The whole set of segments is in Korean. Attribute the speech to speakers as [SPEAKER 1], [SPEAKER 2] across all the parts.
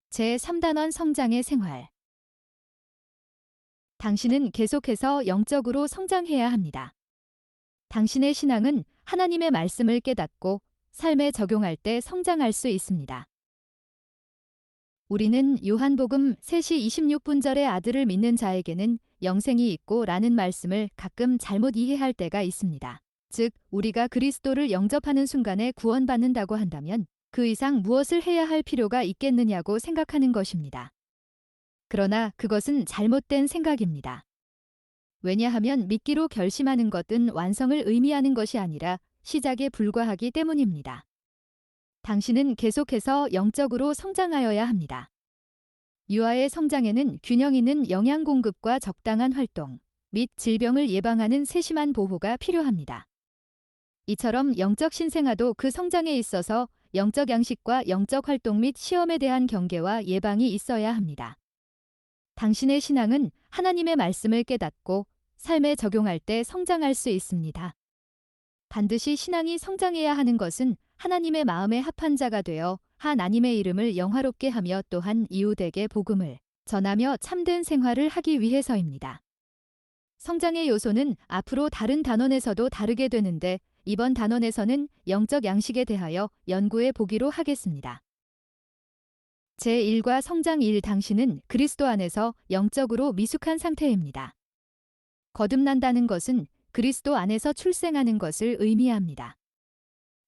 [SPEAKER 1] 제3단원 성장의 생활. 당신은 계속해서 영적으로 성장해야 합니다. 당신의 신앙은 하나님의 말씀을 깨닫고 삶에 적용할 때 성장할 수 있습니다. 우리는 요한복음 3시 26분절의 아들을 믿는 자에게는 영생이 있고 라는 말씀을 가끔 잘못 이해할 때가 있습니다. 즉, 우리가 그리스도를 영접하는 순간에 구원받는다고 한다면 그 이상 무엇을 해야 할 필요가 있겠느냐고 생각하는 것입니다. 그러나 그것은 잘못된 생각입니다. 왜냐하면 믿기로 결심하는 것은 완성을 의미하는 것이 아니라 시작에 불과하기 때문입니다. 당신은 계속해서 영적으로 성장하여야 합니다. 유아의 성장에는 균형 있는 영양 공급과 적당한 활동, 및 질병을 예방하는 세심한 보호가 필요합니다. 이처럼 영적 신생아도 그 성장에 있어서 영적 양식과 영적 활동 및 시험에 대한 경계와 예방이 있어야 합니다. 당신의 신앙은 하나님의 말씀을 깨닫고 삶에 적용할 때 성장할 수 있습니다. 반드시 신앙이 성장해야 하는 것은 하나님의 마음에 합한 자가 되어 하나님의 이름을 영화롭게 하며 또한 이웃에게 복음을 전하며 참된 생활을 하기 위해서입니다. 성장의 요소는 앞으로 다른 단원에서도 다르게 되는데 이번 단원에서는 영적 양식에 대하여 연구해 보기로 하겠습니다. 제1과 성장 1. 당신은 그리스도 안에서 영적으로 미숙한 상태입니다. 거듭난다는 것은 그리스도 안에서 출생하는 것을 의미합니다.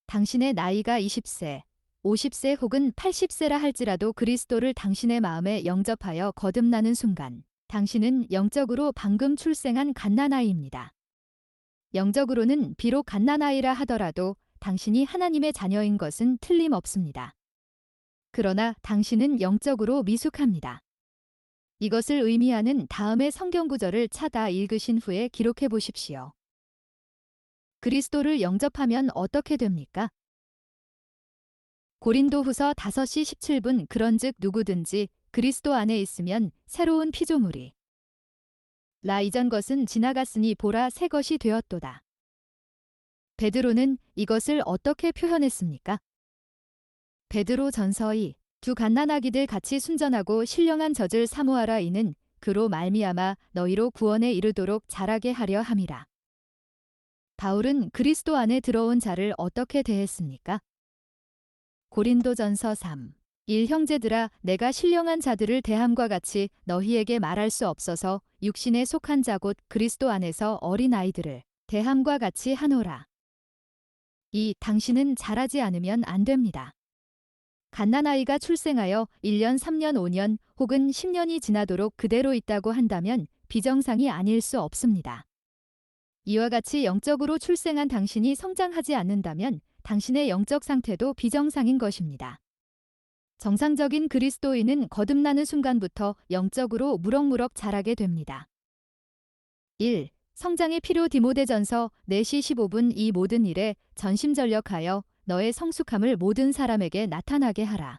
[SPEAKER 1] 당신의 나이가 20세, 50세 혹은 80세라 할지라도 그리스도를 당신의 마음에 영접하여 거듭나는 순간, 당신은 영적으로 방금 출생한 갓난아이입니다. 영적으로는 비록 갓난아이라 하더라도 당신이 하나님의 자녀인 것은 틀림없습니다. 그러나 당신은 영적으로 미숙합니다. 이것을 의미하는 다음의 성경 구절을 찾아 읽으신 후에 기록해 보십시오. 그리스도를 영접하면 어떻게 됩니까? 고린도후서 5시 17분 그런즉 누구든지 그리스도 안에 있으면 새로운 피조물이 라 이전 것은 지나갔으니 보라 새 것이 되었도다. 베드로는 이것을 어떻게 표현했습니까? 베드로 전서 2. 두 갓난아기들 같이 순전하고 신령한 젖을 사모하라 이는 그로 말미암아 너희로 구원에 이르도록 자라게 하려 함이라. 바울은 그리스도 안에 들어온 자를 어떻게 대했습니까? 고린도전서 3. 1 형제들아 내가 신령한 자들을 대함과 같이 너희에게 말할 수 없어서 육신에 속한 자 곧 그리스도 안에서 어린 아이들을 대함과 같이 하노라. 2. 당신은 자라지 않으면 안 됩니다. 갓난아이가 출생하여 1년, 3년, 5년 혹은 10년이 지나도록 그대로 있다고 한다면 비정상이 아닐 수 없습니다. 이와 같이 영적으로 출생한 당신이 성장하지 않는다면 당신의 영적 상태도 비정상인 것입니다. 정상적인 그리스도인은 거듭나는 순간부터 영적으로 무럭무럭 자라게 됩니다. 1. 성장의 필요 디모데전서 4시 15분 이 모든 일에 전심전력하여 너의 성숙함을 모든 사람에게 나타나게 하라.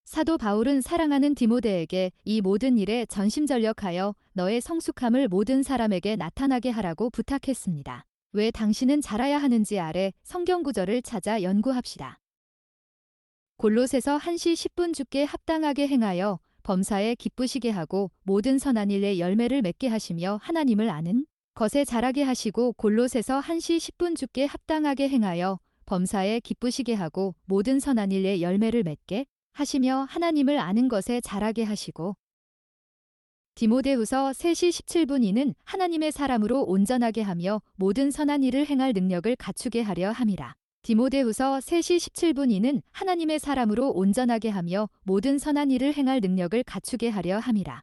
[SPEAKER 1] 사도 바울은 사랑하는 디모데에게 이 모든 일에 전심전력하여 너의 성숙함을 모든 사람에게 나타나게 하라고 부탁했습니다. 왜 당신은 자라야 하는지 아래 성경 구절을 찾아 연구합시다. 골로새서 1시 10분 주께 합당하게 행하여 범사에 기쁘시게 하고 모든 선한 일에 열매를 맺게 하시며 하나님을 아는 것에 자라게 하시고 골로새서 1시 10분 주께 합당하게 행하여 범사에 기쁘시게 하고 모든 선한 일에 열매를 맺게 하시며 하나님을 아는 것에 자라게 하시고 디모데후서 3시 17분 이는 하나님의 사람으로 온전하게 하며 모든 선한 일을 행할 능력을 갖추게 하려 함이라. 디모데후서 3시 17분 이는 하나님의 사람으로 온전하게 하며 모든 선한 일을 행할 능력을 갖추게 하려 함이라.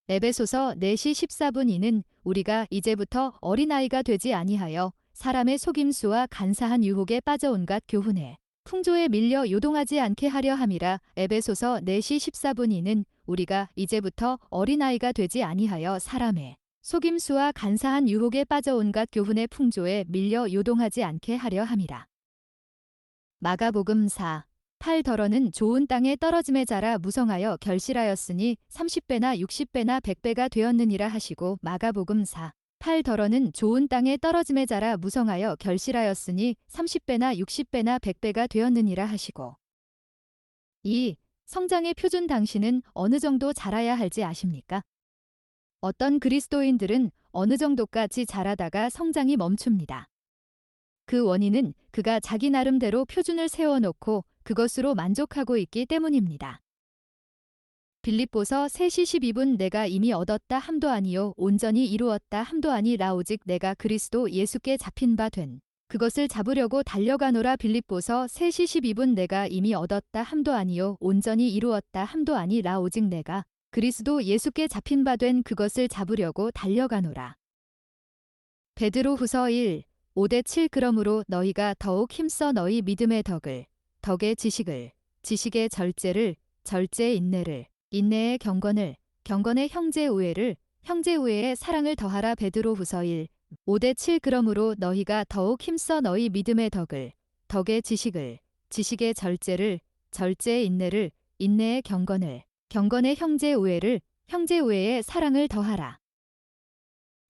[SPEAKER 1] 에베소서 4시 14분 이는 우리가 이제부터 어린아이가 되지 아니하여 사람의 속임수와 간사한 유혹에 빠져 온갖 교훈에 풍조에 밀려 요동하지 않게 하려 함이라. 에베소서 4시 14분 이는 우리가 이제부터 어린아이가 되지 아니하여 사람의 속임수와 간사한 유혹에 빠져 온갖 교훈의 풍조에 밀려 요동하지 않게 하려 함이라. 마가복음 4. 8 더러는 좋은 땅에 떨어짐에 자라 무성하여 결실하였으니 30배나 60배나 100배가 되었느니라 하시고 마가복음 4. 8 더러는 좋은 땅에 떨어짐에 자라 무성하여 결실하였으니 30배나 60배나 100배가 되었느니라 하시고 2. 성장의 표준 당신은 어느 정도 자라야 할지 아십니까? 어떤 그리스도인들은 어느 정도까지 자라다가 성장이 멈춥니다. 그 원인은 그가 자기 나름대로 표준을 세워놓고 그것으로 만족하고 있기 때문입니다. 빌립보서 3시 12분 내가 이미 얻었다 함도 아니요 온전히 이루었다 함도 아니라 오직 내가 그리스도 예수께 잡힌 바 된 그것을 잡으려고 달려가노라. 빌립보서 3시 12분 내가 이미 얻었다 함도 아니요 온전히 이루었다 함도 아니라 오직 내가 그리스도 예수께 잡힌 바 된 그것을 잡으려고 달려가노라. 베드로후서 1, 5-7 그러므로 너희가 더욱 힘써 너희 믿음의 덕의 지식을, 지식의 절제를, 절제의 인내를, 인내의 경건의 형제 우애를, 형제 우애의 사랑을 더하라. 베드로후서 1, 5-7 그러므로 너희가 더욱 힘써 너희 믿음의 덕의 지식을, 지식의 절제를, 절제의 인내를, 인내의 경건의 형제 우애를, 형제 우애의 사랑을 더하라.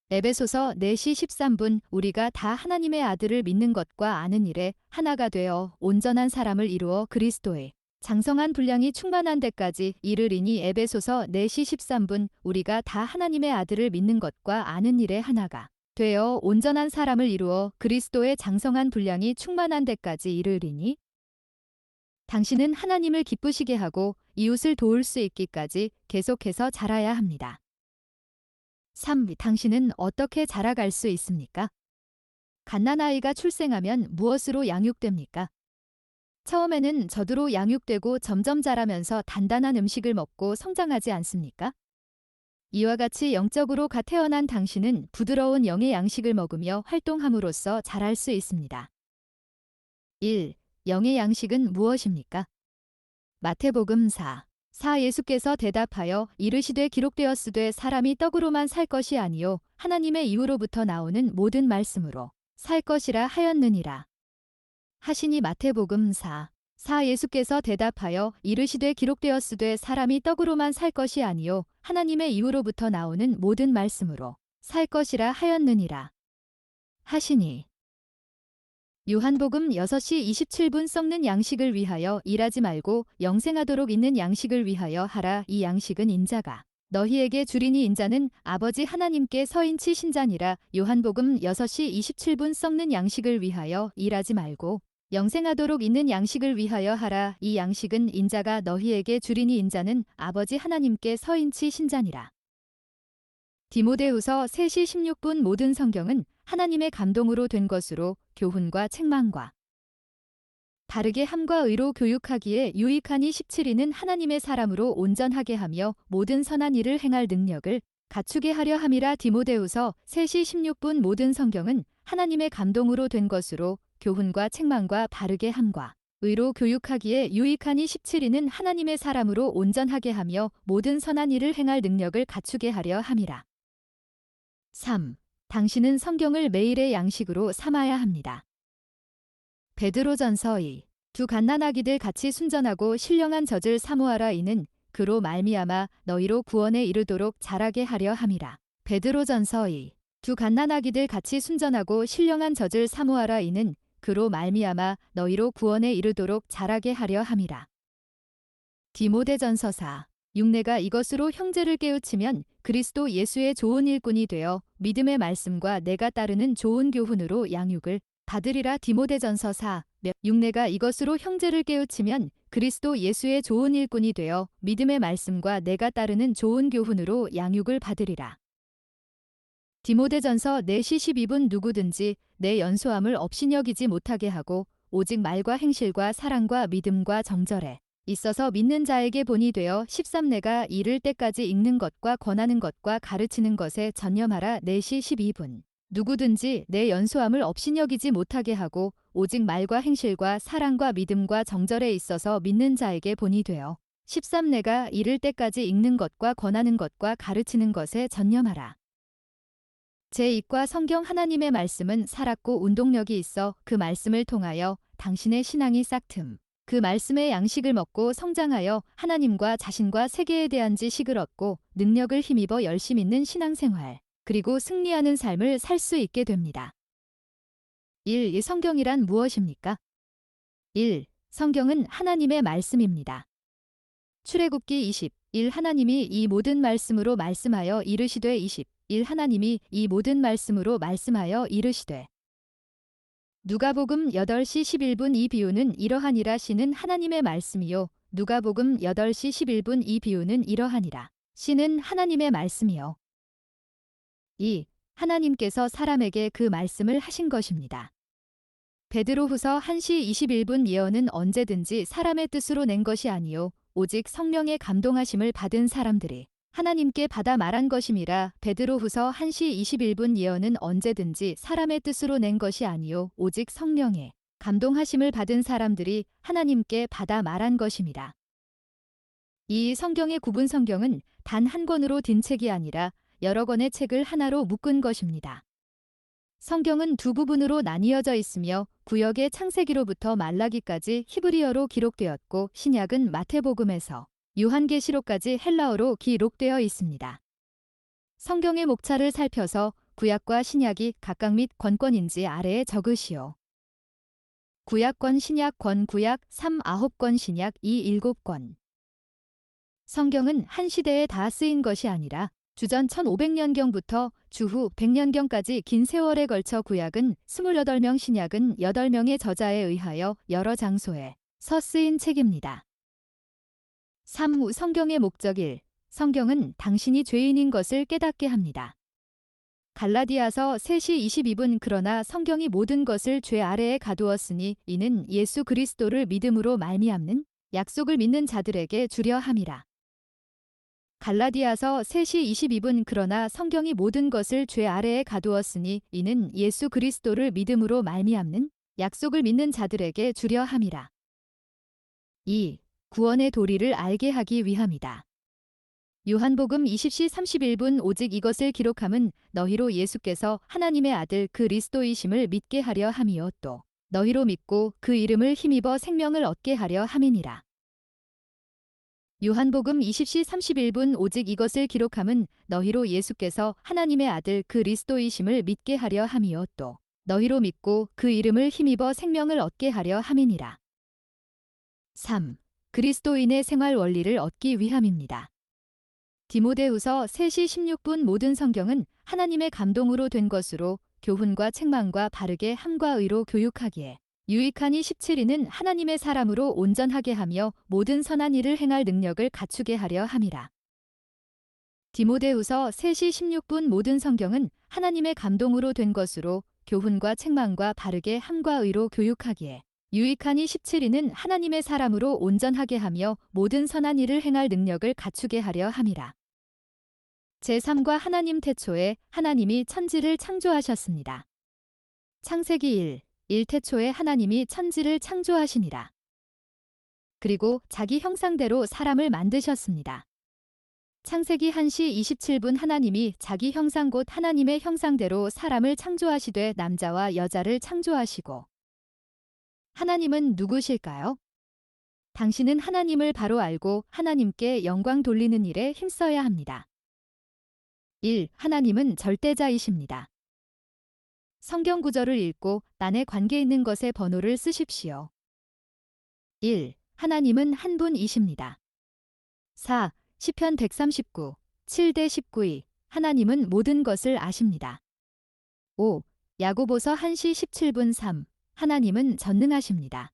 [SPEAKER 1] 에베소서 4시 13분 우리가 다 하나님의 아들을 믿는 것과 아는 일에 하나가 되어 온전한 사람을 이루어 그리스도의 장성한 분량이 충만한 데까지 이르리니. 에베소서 4시 13분 우리가 다 하나님의 아들을 믿는 것과 아는 일에 하나가 되어 온전한 사람을 이루어 그리스도의 장성한 분량이 충만한 데까지 이르리니. 당신은 하나님을 기쁘시게 하고 이웃을 도울 수 있기까지 계속해서 자라야 합니다. 3. 당신은 어떻게 자라갈 수 있습니까? 갓난아이가 출생하면 무엇으로 양육됩니까? 처음에는 젖으로 양육되고 점점 자라면서 단단한 음식을 먹고 성장하지 않습니까? 이와 같이 영적으로 갓 태어난 당신은 부드러운 영의 양식을 먹으며 활동함으로써 자랄 수 있습니다. 1. 영의 양식은 무엇입니까? 마태복음 4. 예수께서 대답하여 이르시되 기록되었으되 사람이 떡으로만 살 것이 아니요 하나님의 이후로부터 나오는 모든 말씀으로 살 것이라 하였느니라. 하시니. 마태복음 4. 예수께서 대답하여 이르시되 기록되었으되 사람이 떡으로만 살 것이 아니요 하나님의 이후로부터 나오는 모든 말씀으로 살 것이라 하였느니라. 하시니. 요한복음 6시 27분 썩는 양식을 위하여 일하지 말고 영생하도록 있는 양식을 위하여 하라. 이 양식은 인자가 너희에게 주리니 인자는 아버지 하나님께 서인치 신자니라. 요한복음 6시 27분 썩는 양식을 위하여 일하지 말고 영생하도록 있는 양식을 위하여 하라. 이 양식은 인자가 너희에게 주리니 인자는 아버지 하나님께 서인치 신자니라. 디모데후서 3시 16분 모든 성경은 하나님의 감동으로 된 것으로 교훈과 책망과 바르게 함과 의로 교육하기에 유익하니. 17이는 하나님의 사람으로 온전하게 하며 모든 선한 일을 행할 능력을 갖추게 하려 함이라. 디모데후서 3시 16분 모든 성경은 하나님의 감동으로 된 것으로 교훈과 책망과 바르게 함과 의로 교육하기에 유익하니. 17이는 하나님의 사람으로 온전하게 하며 모든 선한 일을 행할 능력을 갖추게 하려 함이라. 3. 당신은 성경을 매일의 양식으로 삼아야 합니다. 베드로전서 2. 두 갓난아기들 같이 순전하고 신령한 젖을 사모하라. 이는 그로 말미암아 너희로 구원에 이르도록 자라게 하려 함이라. 베드로전서 2. 두 갓난아기들 같이 순전하고 신령한 젖을 사모하라. 이는 그로 말미암아 너희로 구원에 이르도록 자라게 하려 함이라. 디모데전서 4. 육내가 이것으로 형제를 깨우치면 그리스도 예수의 좋은 일꾼이 되어 믿음의 말씀과 내가 따르는 좋은 교훈으로 양육을 받으리라. 디모데전서 4. 육내가 이것으로 형제를 깨우치면 그리스도 예수의 좋은 일꾼이 되어 믿음의 말씀과 내가 따르는 좋은 교훈으로 양육을 받으리라. 디모데전서 4시 12분 누구든지 내 연소함을 업신여기지 못하게 하고 오직 말과 행실과 사랑과 믿음과 정절에 있어서 믿는 자에게 본이 되어 13 내가 이를 때까지 읽는 것과 권하는 것과 가르치는 것에 전념하라. 4시 12분 누구든지 내 연소함을 업신여기지 못하게 하고 오직 말과 행실과 사랑과 믿음과 정절에 있어서 믿는 자에게 본이 되어 13 내가 이를 때까지 읽는 것과 권하는 것과 가르치는 것에 전념하라. 제2과 성경 하나님의 말씀은 살았고 운동력이 있어 그 말씀을 통하여 당신의 신앙이 싹틈 그 말씀의 양식을 먹고 성장하여 하나님과 자신과 세계에 대한 지식을 얻고 능력을 힘입어 열심 있는 신앙생활 그리고 승리하는 삶을 살 수 있게 됩니다. 1. 이 성경이란 무엇입니까? 1. 성경은 하나님의 말씀입니다. 출애굽기 21 하나님이 이 모든 말씀으로 말씀하여 이르시되 21 하나님이 이 모든 말씀으로 말씀하여 이르시되 누가복음 8시 11분 이 비유는 이러하니라 씨는 하나님의 말씀이요 누가복음 8시 11분 이 비유는 이러하니라 씨는 하나님의 말씀이요 2. 하나님께서 사람에게 그 말씀을 하신 것입니다. 베드로후서 1시 21분 예언은 언제든지 사람의 뜻으로 낸 것이 아니요 오직 성령의 감동하심을 받은 사람들이 하나님께 받아 말한 것임이라. 베드로후서 1시 21분 예언은 언제든지 사람의 뜻으로 낸 것이 아니요 오직 성령의 감동하심을 받은 사람들이 하나님께 받아 말한 것임이라. 이 성경의 구분 성경은 단 한 권으로 든 책이 아니라 여러 권의 책을 하나로 묶은 것입니다. 성경은 두 부분으로 나뉘어져 있으며 구역의 창세기로부터 말라기까지 히브리어로 기록되었고 신약은 마태복음에서 요한계시록까지 헬라어로 기록되어 있습니다. 성경의 목차를 살펴서 구약과 신약이 각각 및 권권인지 아래에 적으시오. 구약권 신약권 구약 3 9권 신약 2 7권 성경은 한 시대에 다 쓰인 것이 아니라 주전 1500년경부터 주후 100년경까지 긴 세월에 걸쳐 구약은 28명 신약은 8명의 저자에 의하여 여러 장소에 서 쓰인 책입니다. 3. 성경의 목적 1. 성경은 당신이 죄인인 것을 깨닫게 합니다. 갈라디아서 3시 22분 그러나 성경이 모든 것을 죄 아래에 가두었으니 이는 예수 그리스도를 믿음으로 말미암는 약속을 믿는 자들에게 주려 함이라. 갈라디아서 3시 22분 그러나 성경이 모든 것을 죄 아래에 가두었으니 이는 예수 그리스도를 믿음으로 말미암는 약속을 믿는 자들에게 주려 함이라. 2. 구원의 도리를 알게 하기 위함이다. 요한복음 20시 31분 오직 이것을 기록함은 너희로 예수께서 하나님의 아들 그리스도이심을 믿게 하려 함이요 또 너희로 믿고 그 이름을 힘입어 생명을 얻게 하려 함이니라. 요한복음 20시 31분 오직 이것을 기록함은 너희로 예수께서 하나님의 아들 그리스도이심을 믿게 하려 함이요 또 너희로 믿고 그 이름을 힘입어 생명을 얻게 하려 함이니라. 3. 그리스도인의 생활 원리를 얻기 위함입니다. 디모데후서 3시 16분 모든 성경은 하나님의 감동으로 된 것으로 교훈과 책망과 바르게 함과 의로 교육하기에 유익하니 17이는 하나님의 사람으로 온전하게 하며 모든 선한 일을 행할 능력을 갖추게 하려 함이라. 디모데후서 3시 16분 모든 성경은 하나님의 감동으로 된 것으로 교훈과 책망과 바르게 함과 의로 교육하기에 유익하니 17이는 하나님의 사람으로 온전하게 하며 모든 선한 일을 행할 능력을 갖추게 하려 함이라. 제3과 하나님 태초에 하나님이 천지를 창조하셨습니다. 창세기 1 태초에 하나님이 천지를 창조하시니라. 그리고 자기 형상대로 사람을 만드셨습니다. 창세기 1시 27분 하나님이 자기 형상 곧 하나님의 형상대로 사람을 창조하시되 남자와 여자를 창조하시고 하나님은 누구실까요? 당신은 하나님을 바로 알고 하나님께 영광 돌리는 일에 힘써야 합니다. 1. 하나님은 절대자이십니다. 성경 구절을 읽고 란에 관계 있는 것의 번호를 쓰십시오. 1. 하나님은 한 분이십니다. 4. 시편 139, 7대 19이 하나님은 모든 것을 아십니다. 5. 야고보서 1시 17분 3. 하나님은 전능하십니다.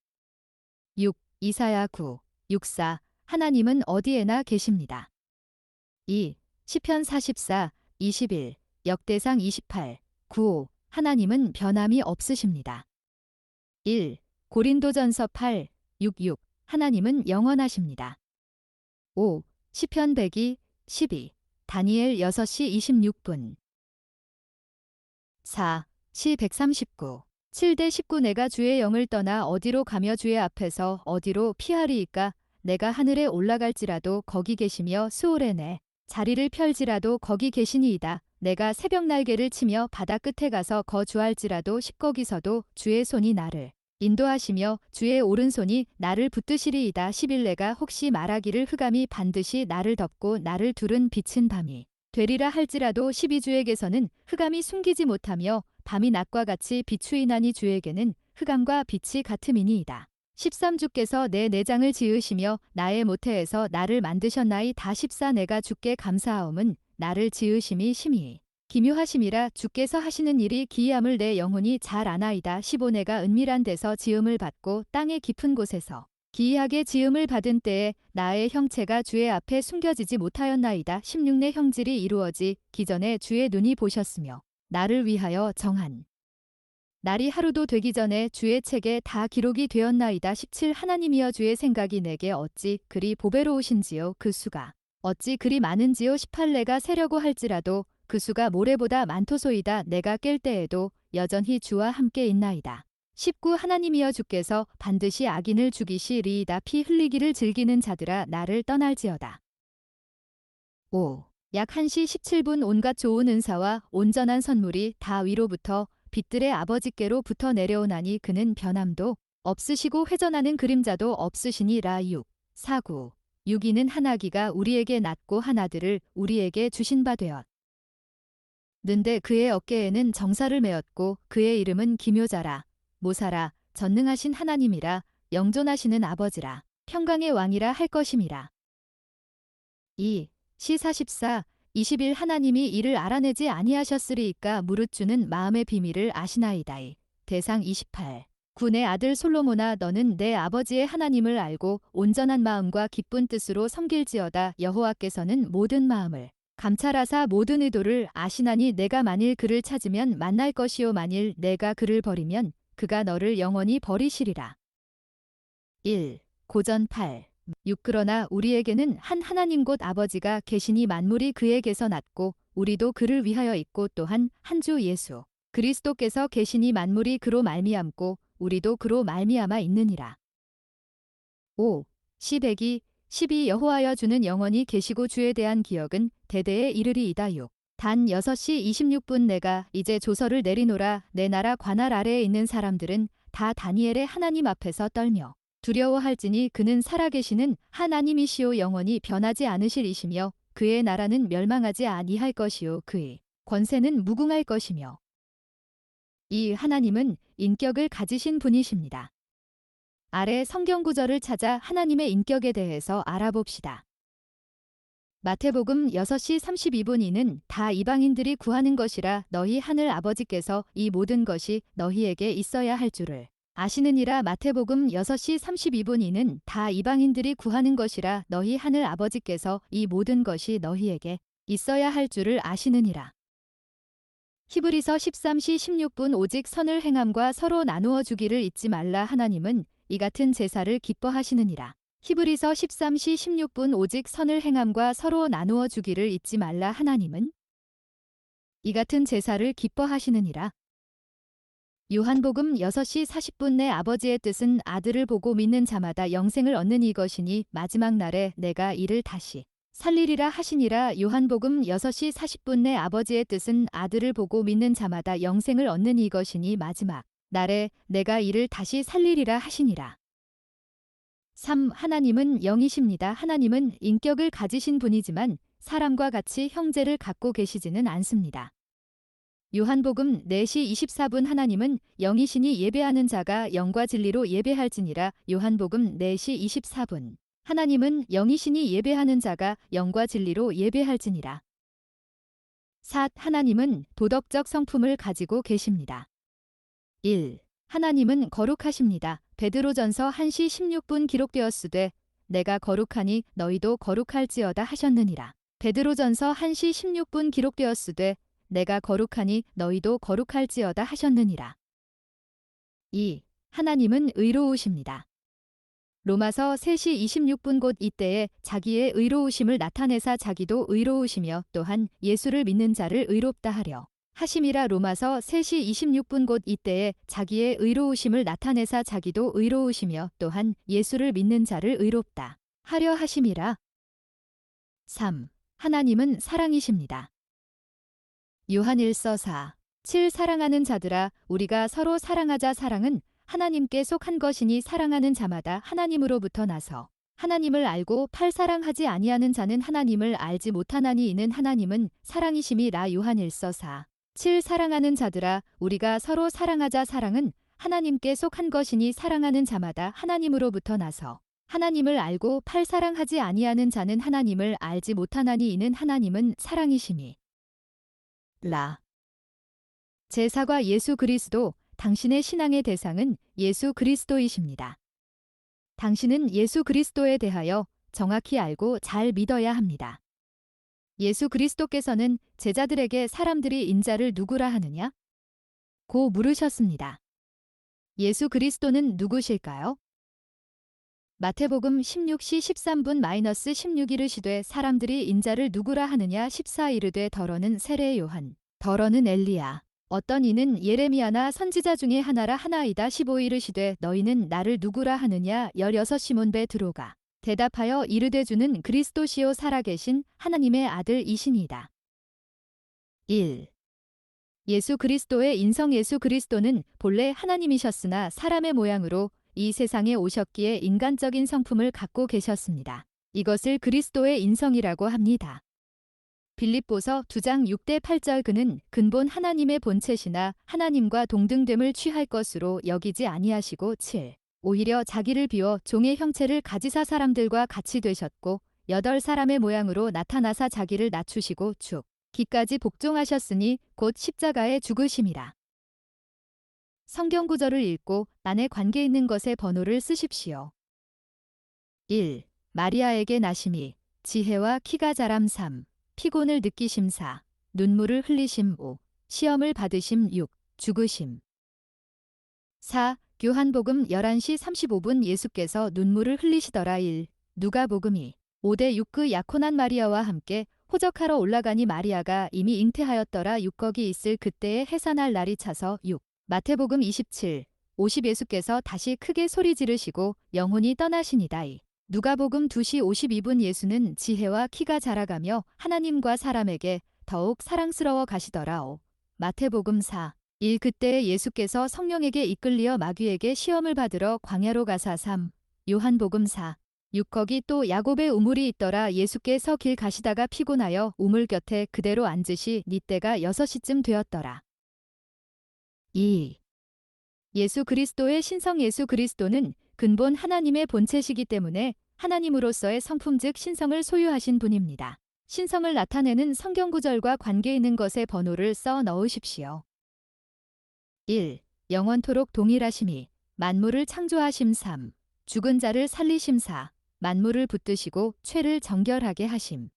[SPEAKER 1] 6. 이사야 9, 6사 하나님은 어디에나 계십니다. 2. 시편 44, 21, 역대상 28, 95 하나님은 변함이 없으십니다. 1. 고린도전서 8, 66 하나님은 영원하십니다. 5. 시편 102, 12 다니엘 6시 26분 4. 시 139 7대 19 내가 주의 영을 떠나 어디로 가며 주의 앞에서 어디로 피하리이까 내가 하늘에 올라갈지라도 거기 계시며 수월에 내 자리를 펼지라도 거기 계시니이다. 내가 새벽 날개를 치며 바다 끝에 가서 거주할지라도 십거기서도 주의 손이 나를 인도하시며 주의 오른손이 나를 붙드시리이다. 11 내가 혹시 말하기를 흑암이 반드시 나를 덮고 나를 두른 빛은 밤이 되리라 할지라도 12주에게서는 흑암이 숨기지 못하며 밤이 낮과 같이 비추이나니 주에게는 흑암과 빛이 같음이니이다. 13주께서 내 내장을 지으시며 나의 모태에서 나를 만드셨나이다. 14 내가 주께 감사하옴은 나를 지으심이 심히 기묘하심이라. 주께서 하시는 일이 기이함을 내 영혼이 잘 아나이다. 15 내가 은밀한 데서 지음을 받고 땅의 깊은 곳에서 기이하게 지음을 받은 때에 나의 형체가 주의 앞에 숨겨지지 못하였나이다. 16 내 형질이 이루어지기 전에 주의 눈이 보셨으며 나를 위하여 정한 날이 하루도 되기 전에 주의 책에 다 기록이 되었나이다. 17 하나님이여 주의 생각이 내게 어찌 그리 보배로우신지요. 그 수가 어찌 그리 많은지요. 18 내가 세려고 할지라도 그 수가 모래보다 많도소이다. 내가 깰 때에도 여전히 주와 함께 있나이다. 19 하나님이여 주께서 반드시 악인을 죽이시리이다. 피 흘리기를 즐기는 자들아 나를 떠날지어다. 5 약 1시 17분 온갖 좋은 은사와 온전한 선물이 다 위로부터 빛들의 아버지께로부터 내려오나니 그는 변함도 없으시고 회전하는 그림자도 없으시니라. 6 49 6이는 한 아기가 우리에게 낳고 한 아들을 우리에게 주신 바 되었 는데 그의 어깨에는 정사를 메었고 그의 이름은 기묘자라 모사라 전능하신 하나님이라 영존하시는 아버지라 평강의 왕이라 할 것임이라. 2 시 44 21 하나님이 이를 알아내지 아니하셨으리이까 무릇 주는 마음의 비밀을 아시나이다이. 대상 28 9 내 아들 솔로몬아 너는 내 아버지의 하나님을 알고 온전한 마음과 기쁜 뜻으로 섬길지어다. 여호와께서는 모든 마음을 감찰하사 모든 의도를 아시나니 내가 만일 그를 찾으면 만날 것이요 만일 내가 그를 버리면 그가 너를 영원히 버리시리라. 1 고전 8 6 그러나 우리에게는 한 하나님 곧 아버지가 계시니 만물이 그에게서 났고 우리도 그를 위하여 있고 또한 한 주 예수 그리스도께서 계시니 만물이 그로 말미암고 우리도 그로 말미암아 있느니라. 5 시베기 12 여호와여 주는 영원히 계시고 주에 대한 기억은 대대에 이르리이다. 6 단 6시 26분 내가 이제 조서를 내리노라. 내 나라 관할 아래에 있는 사람들은 다 다니엘의 하나님 앞에서 떨며 두려워할지니 그는 살아계시는 하나님이시오 영원히 변하지 않으실 이시며 그의 나라는 멸망하지 아니할 것이요 그의 권세는 무궁할 것이며 이 하나님은 인격을 가지신 분이십니다. 아래 성경 구절을 찾아 하나님의 인격에 대해서 알아봅시다. 마태복음 6시 32분 이는 다 이방인들이 구하는 것이라 너희 하늘 아버지께서 이 모든 것이 너희에게 있어야 할 줄을 아시느니라. 마태복음 6시 32분 이는 다 이방인들이 구하는 것이라 너희 하늘 아버지께서 이 모든 것이 너희에게 있어야 할 줄을 아시느니라. 히브리서 13시 16분 오직 선을 행함과 서로 나누어 주기를 잊지 말라. 하나님은 이 같은 제사를 기뻐하시느니라. 히브리서 13시 16분 오직 선을 행함과 서로 나누어 주기를 잊지 말라. 하나님은 이 같은 제사를 기뻐하시느니라. 요한복음 6시 40분 내 아버지의 뜻은 아들을 보고 믿는 자마다 영생을 얻는 이것이니 마지막 날에 내가 이를 다시 살리리라 하시니라. 요한복음 6시 40분 내 아버지의 뜻은 아들을 보고 믿는 자마다 영생을 얻는 이것이니 마지막 날에 내가 이를 다시 살리리라 하시니라. 3. 하나님은 영이십니다. 하나님은 인격을 가지신 분이지만 사람과 같이 형제를 갖고 계시지는 않습니다. 요한복음 4시 24분 하나님은 영이시니 예배하는 자가 영과 진리로 예배할지니라. 요한복음 4시 24분 하나님은 영이시니 예배하는 자가 영과 진리로 예배할지니라. 4. 하나님은 도덕적 성품을 가지고 계십니다. 1. 하나님은 거룩하십니다. 베드로전서 1시 16분 기록되었으되 내가 거룩하니 너희도 거룩할지어다 하셨느니라. 베드로전서 1시 16분 기록되었으되 내가 거룩하니 너희도 거룩할지어다 하셨느니라. 2. 하나님은 의로우십니다. 로마서 3시 26분 곧 이때에 자기의 의로우심을 나타내사 자기도 의로우시며 또한 예수를 믿는 자를 의롭다 하려 하심이라. 로마서 3시 26분 곧 이때에 자기의 의로우심을 나타내사 자기도 의로우시며 또한 예수를 믿는 자를 의롭다 하려 하심이라. 3. 하나님은 사랑이십니다. 요한 1서 4. 7 사랑하는 자들아 우리가 서로 사랑하자. 사랑은 하나님께 속한 것이니 사랑하는 자마다 하나님으로부터 나서 하나님을 알고 8 사랑하지 아니하는 자는 하나님을 알지 못하나니 이는 하나님은 사랑이심이라. 요한 1서 4. 7 사랑하는 자들아 우리가 서로 사랑하자. 사랑은 하나님께 속한 것이니 사랑하는 자마다 하나님으로부터 나서 하나님을 알고 사랑하지 아니하는 자는 하나님을 알지 못하나니 이는 하나님은 사랑이심이. 제4과 예수 그리스도, 당신의 신앙의 대상은 예수 그리스도이십니다. 당신은 예수 그리스도에 대하여 정확히 알고 잘 믿어야 합니다. 예수 그리스도께서는 제자들에게 사람들이 인자를 누구라 하느냐? 고 물으셨습니다. 예수 그리스도는 누구실까요? 마태복음 16시 13분-16 이르시되 사람들이 인자를 누구라 하느냐 14 이르되 더러는 세례 요한, 더러는 엘리야, 어떤 이는 예레미야나 선지자 중에 하나라 하나이다 15 이르시되 너희는 나를 누구라 하느냐 16 시몬 베드로가 대답하여 이르되 주는 그리스도시요 살아계신 하나님의 아들이시니이다. 1. 예수 그리스도의 인성. 예수 그리스도는 본래 하나님이셨으나 사람의 모양으로 이 세상에 오셨기에 인간적인 성품을 갖고 계셨습니다. 이것을 그리스도의 인성이라고 합니다. 빌립보서 2장 6-8절 그는 근본 하나님의 본체시나 하나님과 동등됨을 취할 것으로 여기지 아니하시고 7. 오히려 자기를 비워 종의 형체를 가지사 사람들과 같이 되셨고 8사람의 모양으로 나타나사 자기를 낮추시고 죽기까지 복종하셨으니 곧 십자가에 죽으심이라. 성경 구절을 읽고 안에 관계 있는 것에 번호를 쓰십시오. 1. 마리아에게 나심이 지혜와 키가 자람 3. 피곤을 느끼심 4. 눈물을 흘리심 5. 시험을 받으심 6. 죽으심. 4. 요한복음 11시 35분 예수께서 눈물을 흘리시더라 1. 누가복음 2. 5-6 그 약혼한 마리아와 함께 호적하러 올라가니 마리아가 이미 잉태하였더라 6 거기 있을 그때에 해산할 날이 차서 6. 마태복음 27. 50 예수께서 다시 크게 소리 지르시고 영혼이 떠나시니다 2. 누가복음 2시 52분 예수는 지혜와 키가 자라가며 하나님과 사람에게 더욱 사랑스러워 가시더라 5. 마태복음 4. 1 그때에 예수께서 성령에게 이끌리어 마귀에게 시험을 받으러 광야로 가사 3. 요한복음 4. 6 거기 또 야곱의 우물이 있더라 예수께서 길 가시다가 피곤하여 우물 곁에 그대로 앉으시 니 때가 6시쯤 되었더라. 2. 예수 그리스도의 신성. 예수 그리스도는 근본 하나님의 본체시기 때문에 하나님으로서의 성품 즉 신성을 소유하신 분입니다. 신성을 나타내는 성경 구절과 관계 있는 것에 번호를 써 넣으십시오. 1. 영원토록 동일하심이 만물을 창조하심 3. 죽은 자를 살리심 4. 만물을 붙드시고 죄를 정결하게 하심.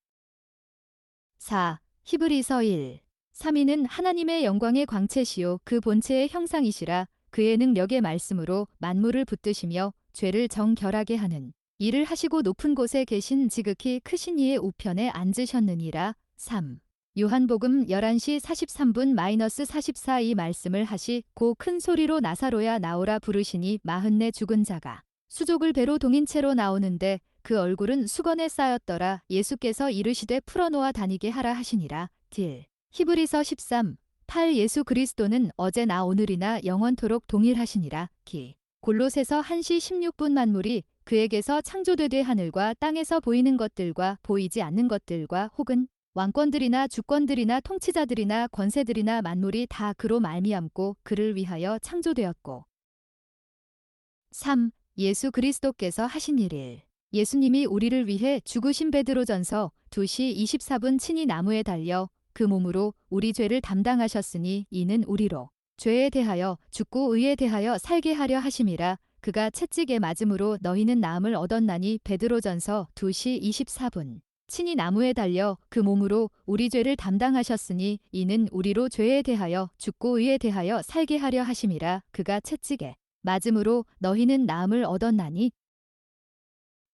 [SPEAKER 1] 4. 히브리서 1. 3위는 하나님의 영광의 광채시요 그 본체의 형상이시라 그의 능력의 말씀으로 만물을 붙드시며 죄를 정결하게 하는 일을 하시고 높은 곳에 계신 지극히 크신 이의 우편에 앉으셨느니라. 3. 요한복음 11시 43분-44 이 말씀을 하시고 큰 소리로 나사로야 나오라 부르시니 44 죽은 자가 수족을 배로 동인 채로 나오는데 그 얼굴은 수건에 쌓였더라. 예수께서 이르시되 풀어놓아 다니게 하라 하시니라. 딜. 히브리서 13. 8 예수 그리스도는 어제나 오늘이나 영원토록 동일하시니라. 기. 골로새서 1시 16분 만물이 그에게서 창조되되 하늘과 땅에서 보이는 것들과 보이지 않는 것들과 혹은 왕권들이나 주권들이나 통치자들이나 권세들이나 만물이 다 그로 말미암고 그를 위하여 창조되었고. 3. 예수 그리스도께서 하신 일. 예수님이 우리를 위해 죽으신. 베드로전서 2시 24분 친히 나무에 달려 그 몸으로 우리 죄를 담당하셨으니 이는 우리로 죄에 대하여 죽고 의에 대하여 살게 하려 하심이라. 그가 채찍에 맞음으로 너희는 나음을 얻었나니. 베드로전서 2시 24분 친히 나무에 달려 그 몸으로 우리 죄를 담당하셨으니 이는 우리로 죄에 대하여 죽고 의에 대하여 살게 하려 하심이라. 그가 채찍에 맞음으로 너희는 나음을 얻었나니.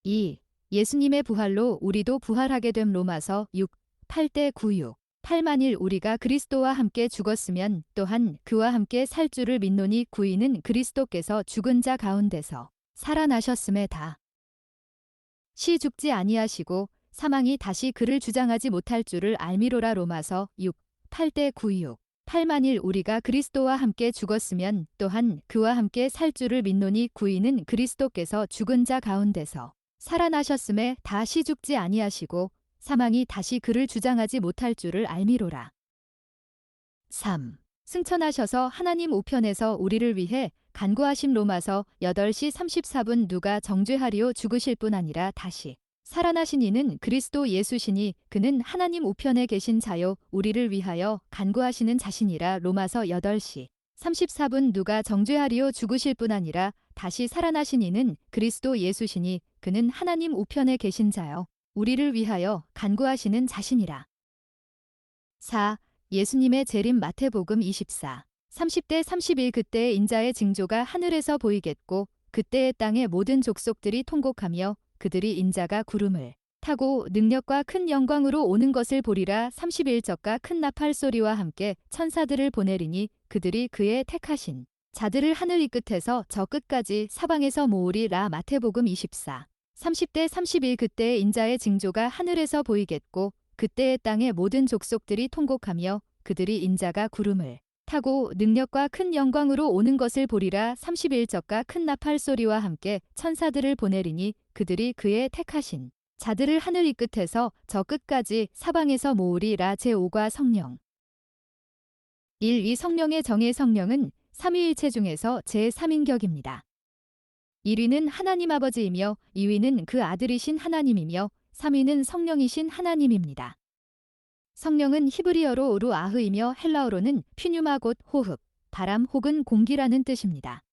[SPEAKER 1] 2. 예수님의 부활로 우리도 부활하게 됨. 로마서 6, 8-9-6 8 만일 우리가 그리스도와 함께 죽었으면 또한 그와 함께 살 줄을 믿노니 구이는 그리스도께서 죽은 자 가운데서 살아나셨음에 다시 죽지 아니하시고 사망이 다시 그를 주장하지 못할 줄을 알미로라. 로마서 6, 8-9-6 8 만일 우리가 그리스도와 함께 죽었으면 또한 그와 함께 살 줄을 믿노니 구이는 그리스도께서 죽은 자 가운데서 살아나셨음에 다시 죽지 아니하시고 사망이 다시 그를 주장하지 못할 줄을 알미로라. 3. 승천하셔서 하나님 우편에서 우리를 위해 간구하심. 로마서 8시 34분 누가 정죄하리요. 죽으실 뿐 아니라 다시 살아나신 이는 그리스도 예수시니 그는 하나님 우편에 계신 자요 우리를 위하여 간구하시는 자신이라. 로마서 8시 34분 누가 정죄하리요. 죽으실 뿐 아니라 다시 살아나신 이는 그리스도 예수시니 그는 하나님 우편에 계신 자요 우리를 위하여 간구하시는 자신이라. 4. 예수님의 재림. 마태복음 24. 30대 31 그때의 인자의 징조가 하늘에서 보이겠고 그때의 땅의 모든 족속들이 통곡하며 그들이 인자가 구름을 타고 능력과 큰 영광으로 오는 것을 보리라. 31절과 큰 나팔 소리와 함께 천사들을 보내리니 그들이 그의 택하신 자들을 하늘 이 끝에서 저 끝까지 사방에서 모으리라. 마태복음 24. 30대 31 그때의 인자의 징조가 하늘에서 보이겠고 그때의 땅의 모든 족속들이 통곡하며 그들이 인자가 구름을 타고 능력과 큰 영광으로 오는 것을 보리라. 31절과 큰 나팔 소리와 함께 천사들을 보내리니 그들이 그의 택하신 자들을 하늘 이 끝에서 저 끝까지 사방에서 모으리라. 제5과 성령. 1. 이 성령의 정의. 성령은 삼위일체 중에서 제3인격입니다. 1위는 하나님 아버지이며 2위는 그 아들이신 하나님이며 3위는 성령이신 하나님입니다. 성령은 히브리어로 루아흐이며 헬라어로는 퓨뉴마 곧 호흡, 바람 혹은 공기라는 뜻입니다.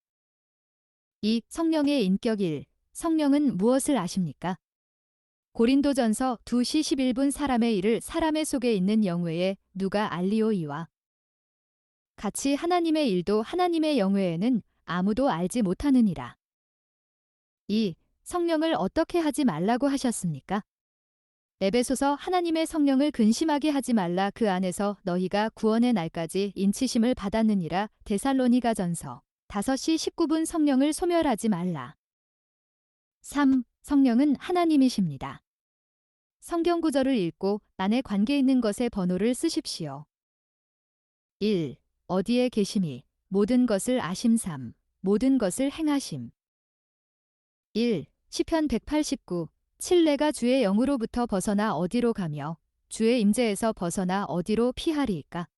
[SPEAKER 1] 2. 성령의 인격. 1. 성령은 무엇을 아십니까? 고린도전서 2시 11분 사람의 일을 사람의 속에 있는 영외에 누가 알리오. 이와 같이 하나님의 일도 하나님의 영외에는 아무도 알지 못하느니라. 2. 성령을 어떻게 하지 말라고 하셨습니까? 에베소서 하나님의 성령을 근심하게 하지 말라. 그 안에서 너희가 구원의 날까지 인치심을 받았느니라. 데살로니가전서 5시 19분 성령을 소멸하지 말라. 3. 성령은 하나님이십니다. 성경 구절을 읽고 안에 관계 있는 것의 번호를 쓰십시오. 1. 어디에 계심이 모든 것을 아심. 3. 모든 것을 행하심. 1. 시편 189. 7. 내가 주의 영으로부터 벗어나 어디로 가며 주의 임재에서 벗어나 어디로 피하리이까.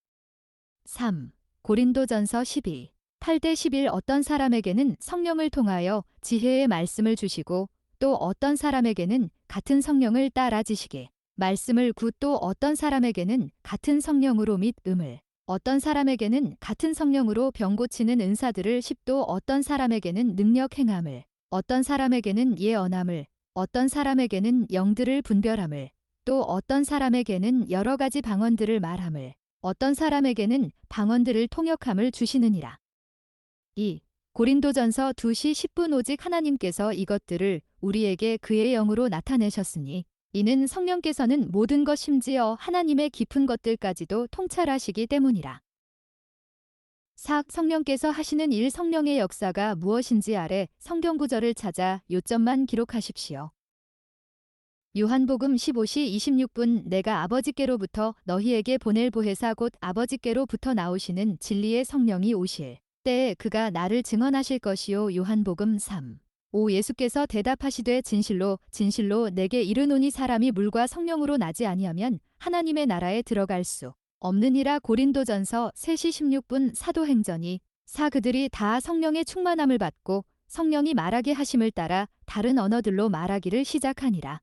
[SPEAKER 1] 3. 고린도전서 12. 8대 11 어떤 사람에게는 성령을 통하여 지혜의 말씀을 주시고 또 어떤 사람에게는 같은 성령을 따라 지식의 말씀을 9. 또 어떤 사람에게는 같은 성령으로 및 음을 어떤 사람에게는 같은 성령으로 병 고치는 은사들을 10. 또 어떤 사람에게는 능력 행함을 어떤 사람에게는 예언함을 어떤 사람에게는 영들을 분별함을 또 어떤 사람에게는 여러 가지 방언들을 말함을 어떤 사람에게는 방언들을 통역함을 주시느니라. 2. 고린도전서 2시 10분 오직 하나님께서 이것들을 우리에게 그의 영으로 나타내셨으니 이는 성령께서는 모든 것 심지어 하나님의 깊은 것들까지도 통찰하시기 때문이라. 4. 성령께서 하시는 일. 성령의 역사가 무엇인지 아래 성경 구절을 찾아 요점만 기록하십시오. 요한복음 15시 26분 내가 아버지께로부터 너희에게 보낼 보혜사 곧 아버지께로부터 나오시는 진리의 성령이 오실 때에 그가 나를 증언하실 것이요. 요한복음 3. 5. 예수께서 대답하시되 진실로 진실로 내게 이르노니 사람이 물과 성령으로 나지 아니하면 하나님의 나라에 들어갈 수 없느니라. 고린도전서 3시 16분 사도행전이 4. 그들이 다 성령의 충만함을 받고 성령이 말하게 하심을 따라 다른 언어들로 말하기를 시작하니라.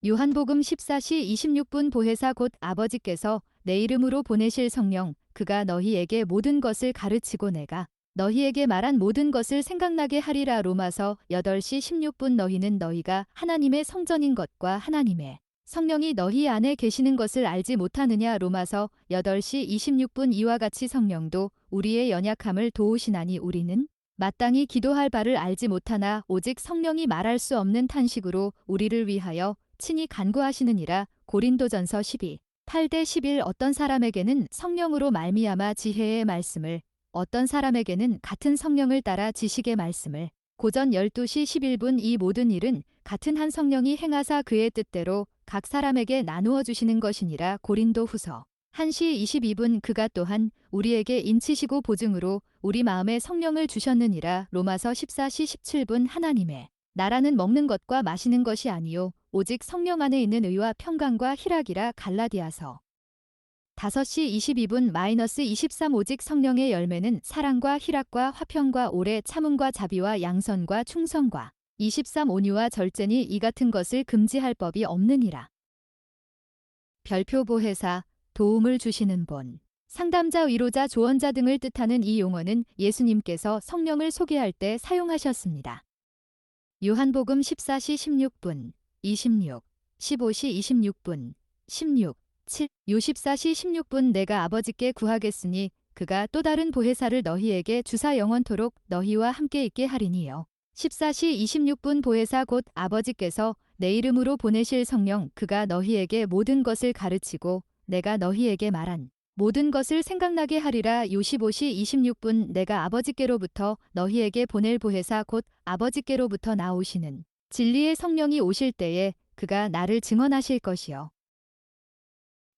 [SPEAKER 1] 요한복음 14시 26분 보혜사 곧 아버지께서 내 이름으로 보내실 성령 그가 너희에게 모든 것을 가르치고 내가 너희에게 말한 모든 것을 생각나게 하리라. 로마서 8시 16분 너희는 너희가 하나님의 성전인 것과 하나님의 성령이 너희 안에 계시는 것을 알지 못하느냐. 로마서 8시 26분 이와 같이 성령도 우리의 연약함을 도우시나니 우리는 마땅히 기도할 바를 알지 못하나 오직 성령이 말할 수 없는 탄식으로 우리를 위하여 친히 간구하시느니라. 고린도전서 12. 8대 11 어떤 사람에게는 성령으로 말미암아 지혜의 말씀을 어떤 사람에게는 같은 성령을 따라 지식의 말씀을 고전 12시 11분 이 모든 일은 같은 한 성령이 행하사 그의 뜻대로 각 사람에게 나누어 주시는 것이니라. 고린도후서 1시 22분 그가 또한 우리에게 인치시고 보증으로 우리 마음에 성령을 주셨느니라. 로마서 14시 17분 하나님의 나라는 먹는 것과 마시는 것이 아니요 오직 성령 안에 있는 의와 평강과 희락이라. 갈라디아서 5시 22분 -23 오직 성령의 열매는 사랑과 희락과 화평과 오래 참음과 자비와 양선과 충성과 23 온유와 절제니 이 같은 것을 금지할 법이 없느니라. 별표 보혜사, 도움을 주시는 분. 상담자, 위로자, 조언자 등을 뜻하는 이 용어는 예수님께서 성령을 소개할 때 사용하셨습니다. 요한복음 14시 16분, 26, 15시 26분, 16, 7, 요 14시 16분 내가 아버지께 구하겠으니 그가 또 다른 보혜사를 너희에게 주사 영원토록 너희와 함께 있게 하리니요. 14시 26분 보혜사 곧 아버지께서 내 이름으로 보내실 성령 그가 너희에게 모든 것을 가르치고 내가 너희에게 말한 모든 것을 생각나게 하리라. 요 15시 26분 내가 아버지께로부터 너희에게 보낼 보혜사 곧 아버지께로부터 나오시는 진리의 성령이 오실 때에 그가 나를 증언하실 것이요.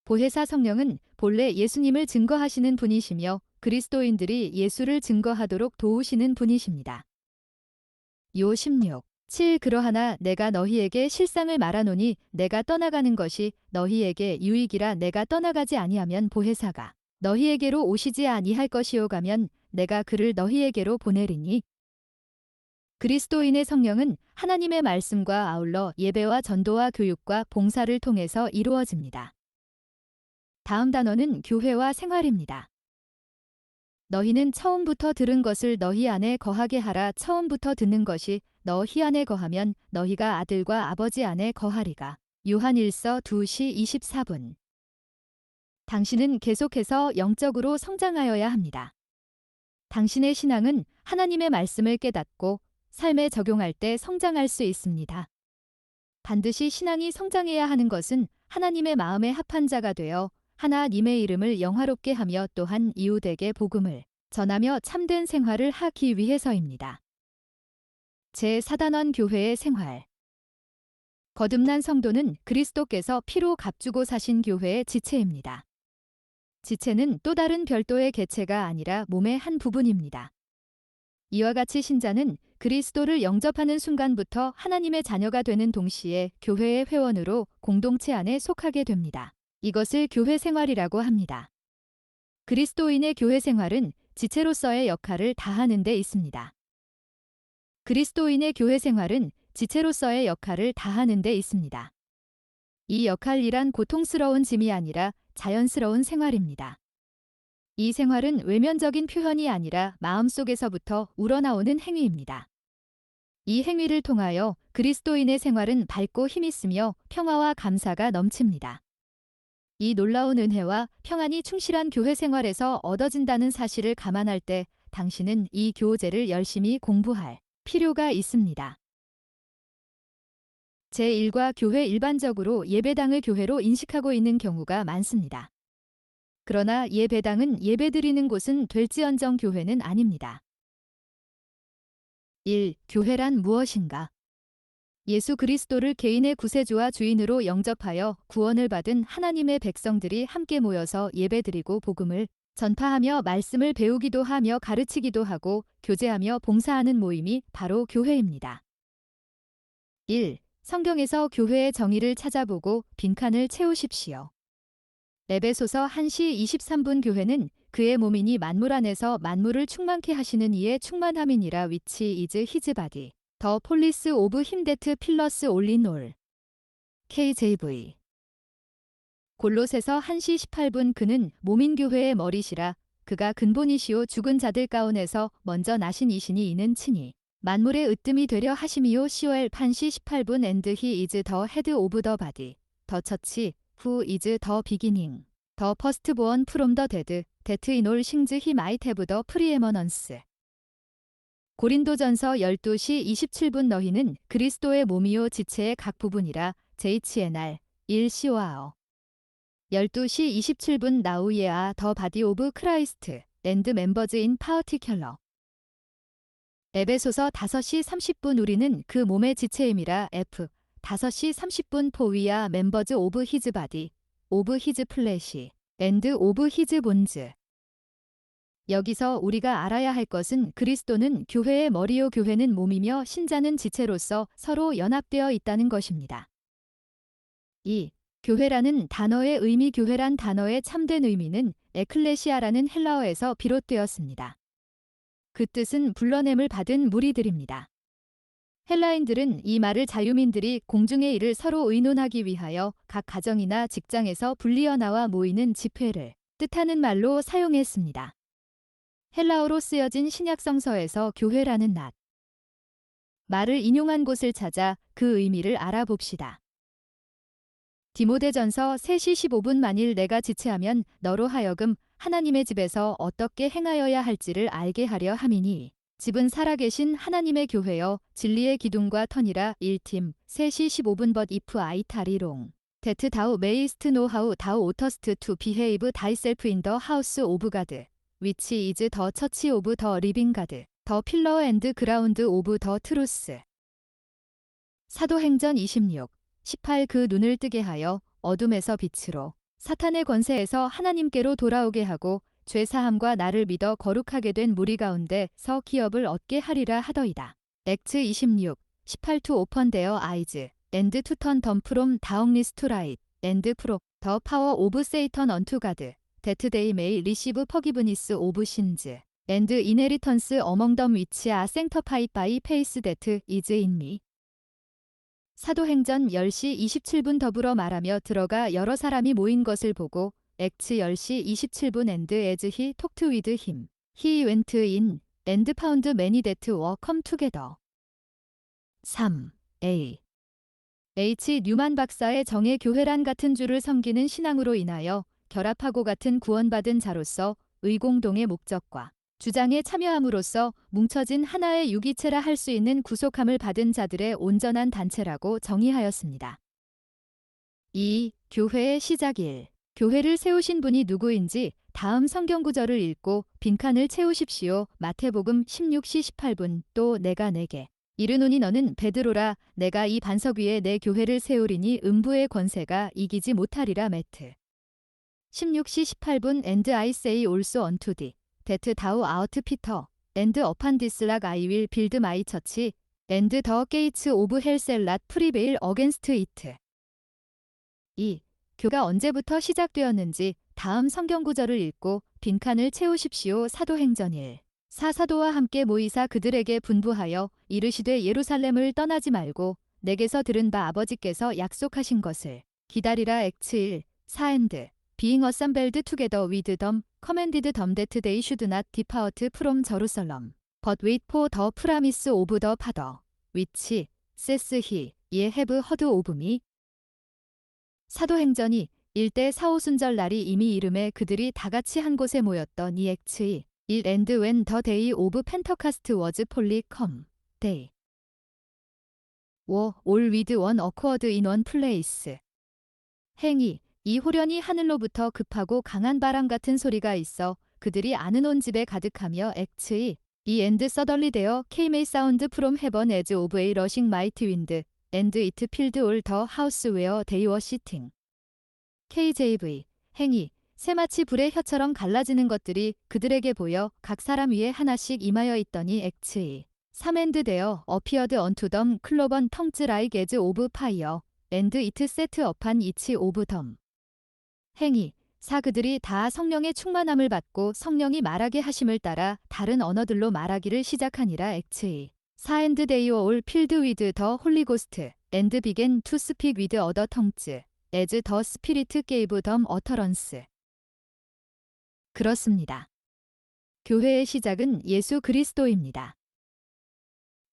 [SPEAKER 1] 보혜사 성령은 본래 예수님을 증거하시는 분이시며 그리스도인들이 예수를 증거하도록 도우시는 분이십니다. 요 16, 7 그러하나 내가 너희에게 실상을 말하노니 내가 떠나가는 것이 너희에게 유익이라. 내가 떠나가지 아니하면 보혜사가 너희에게로 오시지 아니할 것이요 가면 내가 그를 너희에게로 보내리니. 그리스도인의 성령은 하나님의 말씀과 아울러 예배와 전도와 교육과 봉사를 통해서 이루어집니다. 다음 단어는 교회와 생활입니다. 너희는 처음부터 들은 것을 너희 안에 거하게 하라. 처음부터 듣는 것이 너희 안에 거하면 너희가 아들과 아버지 안에 거하리가. 요한 1서 2시 24분. 당신은 계속해서 영적으로 성장하여야 합니다. 당신의 신앙은 하나님의 말씀을 깨닫고 삶에 적용할 때 성장할 수 있습니다. 반드시 신앙이 성장해야 하는 것은 하나님의 마음에 합한 자가 되어 하나님의 이름을 영화롭게 하며 또한 이웃에게 복음을 전하며 참된 생활을 하기 위해서입니다. 제4단원 교회의 생활. 거듭난 성도는 그리스도께서 피로 값주고 사신 교회의 지체입니다. 지체는 또 다른 별도의 개체가 아니라 몸의 한 부분입니다. 이와 같이 신자는 그리스도를 영접하는 순간부터 하나님의 자녀가 되는 동시에 교회의 회원으로 공동체 안에 속하게 됩니다. 이것을 교회 생활이라고 합니다. 그리스도인의 교회 생활은 지체로서의 역할을 다하는 데 있습니다. 그리스도인의 교회 생활은 지체로서의 역할을 다하는 데 있습니다. 이 역할이란 고통스러운 짐이 아니라 자연스러운 생활입니다. 이 생활은 외면적인 표현이 아니라 마음속에서부터 우러나오는 행위입니다. 이 행위를 통하여 그리스도인의 생활은 밝고 힘있으며 평화와 감사가 넘칩니다. 이 놀라운 은혜와 평안이 충실한 교회 생활에서 얻어진다는 사실을 감안할 때 당신은 이 교제를 열심히 공부할 필요가 있습니다. 제1과 교회 일반적으로 예배당을 교회로 인식하고 있는 경우가 많습니다. 그러나 예배당은 예배드리는 곳은 될지언정 교회는 아닙니다. 1. 교회란 무엇인가? 예수 그리스도를 개인의 구세주와 주인으로 영접하여 구원을 받은 하나님의 백성들이 함께 모여서 예배드리고 복음을 전파하며 말씀을 배우기도 하며 가르치기도 하고 교제하며 봉사하는 모임이 바로 교회입니다. 1. 성경에서 교회의 정의를 찾아보고 빈칸을 채우십시오. 에베소서 1시 23분 교회는 그의 몸이니 만물 안에서 만물을 충만케 하시는 이의 충만함이니라. which is his body. 더 폴리스 오브 힘 데트 필러스 올린 올. KJV. 골로새서 1시 18분 그는 몸인 교회의 머리시라. 그가 근본이시오 죽은 자들 가운데서 먼저 나신 이시니 이는 친히 만물의 으뜸이 되려 하심이요. COL 1시 18분 and he is the head of the body. 더 처치 who is the beginning. 더 firstborn from the dead. that in all things he might have the preeminence. 고린도전서 12시 27분 너희는 그리스도의 몸이요 지체의 각 부분이라. JCNR 1COAO 12시 27분 Now ye are the body of Christ and members in particular. 에베소서 5시 30분 우리는 그 몸의 지체임이라. F 5시 30분 For we are members of his body, of his flesh, and of his bones. 여기서 우리가 알아야 할 것은 그리스도는 교회의 머리요 교회는 몸이며 신자는 지체로서 서로 연합되어 있다는 것입니다. 2. 교회라는 단어의 의미 교회란 단어의 참된 의미는 에클레시아라는 헬라어에서 비롯되었습니다. 그 뜻은 불러냄을 받은 무리들입니다. 헬라인들은 이 말을 자유민들이 공중의 일을 서로 의논하기 위하여 각 가정이나 직장에서 분리어 나와 모이는 집회를 뜻하는 말로 사용했습니다. 헬라어로 쓰여진 신약성서에서 교회라는 말을 인용한 곳을 찾아 그 의미를 알아봅시다. 디모데전서 3시 15분 만일 내가 지체하면 너로 하여금 하나님의 집에서 어떻게 행하여야 할지를 알게 하려 함이니 집은 살아계신 하나님의 교회여 진리의 기둥과 터니라 1팀 3시 15분 but if I tarry long that thou mayest know how thou oughtest to behave thyself in the house of God which is the church of the living God the pillar and ground of the truth. 사도행전 26 18 그 눈을 뜨게 하여 어둠에서 빛으로 사탄의 권세에서 하나님께로 돌아오게 하고 죄사함과 나를 믿어 거룩하게 된 무리 가운데서 기업을 얻게 하리라 하더이다. 액츠 26 18 to open their eyes and to turn them from darkness to light and from the power of Satan unto God that they may receive forgiveness of sins and inheritance among them which are sanctified by faith that is in me. 사도행전 10시 27분 더불어 말하며 들어가 여러 사람이 모인 것을 보고 액츠 10시 27분 and as he talked with him, he went in and found many that were come together. 3. A. H. 뉴만 박사의 정의 교회란 같은 주를 섬기는 신앙으로 인하여 결합하고 같은 구원받은 자로서 의공동의 목적과 주장에 참여함으로써 뭉쳐진 하나의 유기체라 할 수 있는 구속함을 받은 자들의 온전한 단체라고 정의하였습니다. 2. 교회의 시작 1. 교회를 세우신 분이 누구인지 다음 성경구절을 읽고 빈칸을 채우십시오. 마태복음 16시 18분 또 내가 내게 이르노니 너는 베드로라 내가 이 반석 위에 내 교회를 세우리니 음부의 권세가 이기지 못하리라. 매트 16시 18분 and I say also unto thee that thou art Peter, and upon this rock I will build my church, and the gates of hell shall not prevail against it. 2. 교가 언제부터 시작되었는지 다음 성경구절을 읽고 빈칸을 채우십시오. 사도행전 1. 사도와 함께 모이사 그들에게 분부하여 이르시되 예루살렘을 떠나지 말고 내게서 들은 바 아버지께서 약속하신 것을 기다리라. 액츠 1. 4 and being assembled together with them, commanded them that they should not depart from Jerusalem, but wait for the promise of the Father, which says he, ye have heard of me. 사도행전이 1대 사오순절 날이 이미 이름에 그들이 다같이 한 곳에 모였던 이 액츠 1 and when the day of Pentecost was fully come, they were all with one accord in one place. 행위 이 호련히 하늘로부터 급하고 강한 바람 같은 소리가 있어 그들이 아는 온 집에 가득하며 액츠 2 and suddenly there came a sound from heaven as of a rushing mighty wind and it filled all the house where they were sitting. KJV 행위 새마치 불의 혀처럼 갈라지는 것들이 그들에게 보여 각 사람 위에 하나씩 임하여 있더니 액츠 2 3 and there appeared unto them cloven tongues like as of fire and it sat upon each of them. 행위 4 그들이 다 성령의 충만함을 받고 성령이 말하게 하심을 따라 다른 언어들로 말하기를 시작하니라. 액츠 2 4 and they were all filled with the Holy Ghost and began to speak with other tongues as the Spirit gave them utterance. 그렇습니다. 교회의 시작은 예수 그리스도입니다.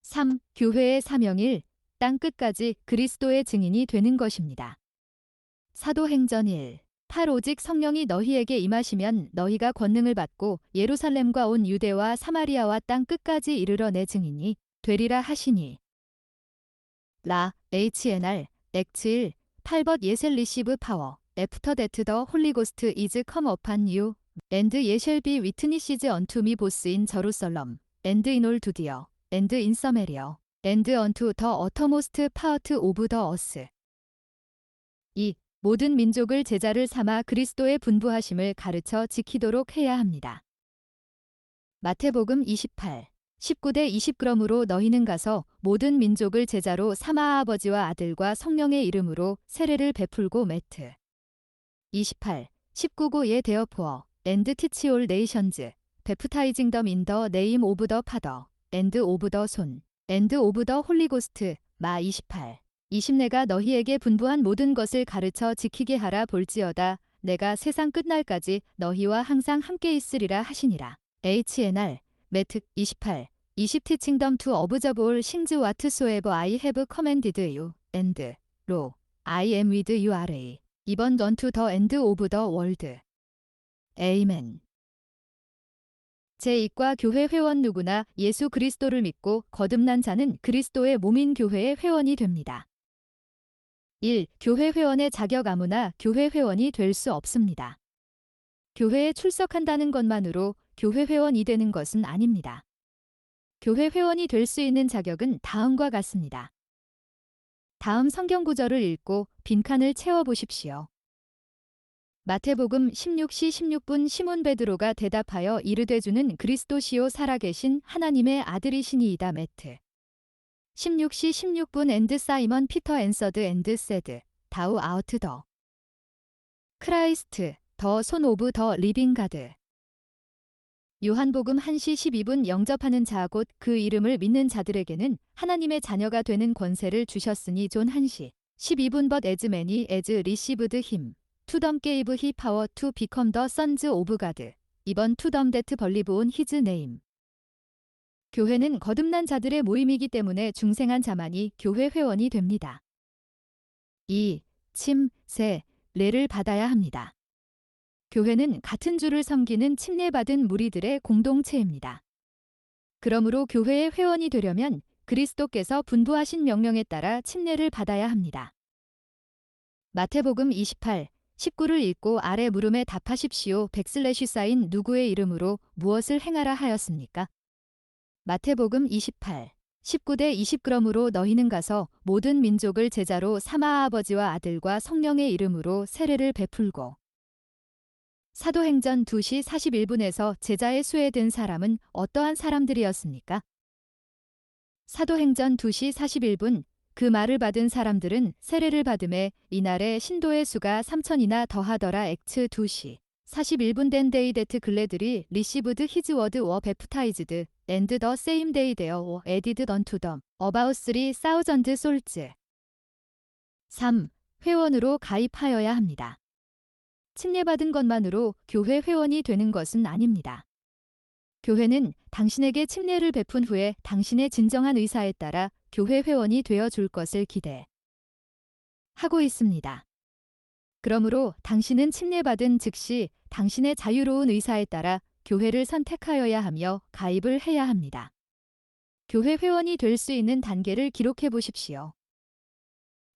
[SPEAKER 1] 3. 교회의 사명 1. 땅 끝까지 그리스도의 증인이 되는 것입니다. 사도행전 1. 8 오직 성령이 너희에게 임하시면 너희가 권능을 받고 예루살렘과 온 유대와 사마리아와 땅 끝까지 이르러 내 증인이 되리라 하시니. 라 HNR 액츠 1 8 but ye shall receive power after that the Holy Ghost is come upon you and ye shall be witnesses unto me both in Jerusalem and in all Judea and in Samaria and unto the uttermost part of the earth. 2. 모든 민족을 제자를 삼아 그리스도의 분부하심을 가르쳐 지키도록 해야 합니다. 마태복음 28, 19대 20g으로 너희는 가서 모든 민족을 제자로 삼아 아버지와 아들과 성령의 이름으로 세례를 베풀고 매트. 28. 19구에 therefore and teach all nations, baptizing them in the name of the Father, and of the Son, and of the Holy Ghost. 마 28. 20 내가 너희에게 분부한 모든 것을 가르쳐 지키게 하라 볼지어다 내가 세상 끝날까지 너희와 항상 함께 있으리라 하시니라. HNR 매트 28. 20 teaching them to observe all things whatsoever I have commanded you, and lo, I am with you always. 이번 unto the end of the world. 에이멘. 제2과 교회 회원 누구나 예수 그리스도를 믿고 거듭난 자는 그리스도의 몸인 교회의 회원이 됩니다. 1. 교회 회원의 자격 아무나 교회 회원이 될 수 없습니다. 교회에 출석한다는 것만으로 교회 회원이 되는 것은 아닙니다. 교회 회원이 될 수 있는 자격은 다음과 같습니다. 다음 성경 구절을 읽고 빈칸을 채워보십시오. 마태복음 16시 16분 시몬 베드로가 대답하여 이르되 주는 그리스도시요 살아계신 하나님의 아들이시니이다. 매트 16시 16분 and 사이먼 피터 answered and said, Thou art the Christ, the Son of the living God. 요한복음 1시 12분 영접하는 자 곧 그 이름을 믿는 자들에게는 하나님의 자녀가 되는 권세를 주셨으니 존 1시 12분 But as many as received him, to them gave he power to become the sons of God. 이번 to them that believe on his name. 교회는 거듭난 자들의 모임이기 때문에 중생한 자만이 교회 회원이 됩니다. 2. 침, 세, 레를 받아야 합니다. 교회는 같은 주를 섬기는 침례받은 무리들의 공동체입니다. 그러므로 교회의 회원이 되려면 그리스도께서 분부하신 명령에 따라 침례를 받아야 합니다. 마태복음 28, 19를 읽고 아래 물음에 답하십시오. 백슬래시 누구의 이름으로 무엇을 행하라 하였습니까? 마태복음 28, 19대 20g으로 너희는 가서 모든 민족을 제자로 삼아 아버지와 아들과 성령의 이름으로 세례를 베풀고. 사도행전 2시 41분에서 제자의 수에 든 사람은 어떠한 사람들이었습니까? 사도행전 2시 41분 그 말을 받은 사람들은 세례를 받음에 이날에 신도의 수가 3,000이나 더하더라. 액츠 2시 41분 된 데이 데트 글래들이 received his word were baptized and the same day there were added unto them about 3,000 souls. 3. 회원으로 가입하여야 합니다. 침례받은 것만으로 교회 회원이 되는 것은 아닙니다. 교회는 당신에게 침례를 베푼 후에 당신의 진정한 의사에 따라 교회 회원이 되어 줄 것을 기대하고 있습니다. 그러므로 당신은 침례받은 즉시 당신의 자유로운 의사에 따라 교회를 선택하여야 하며 가입을 해야 합니다. 교회 회원이 될 수 있는 단계를 기록해 보십시오.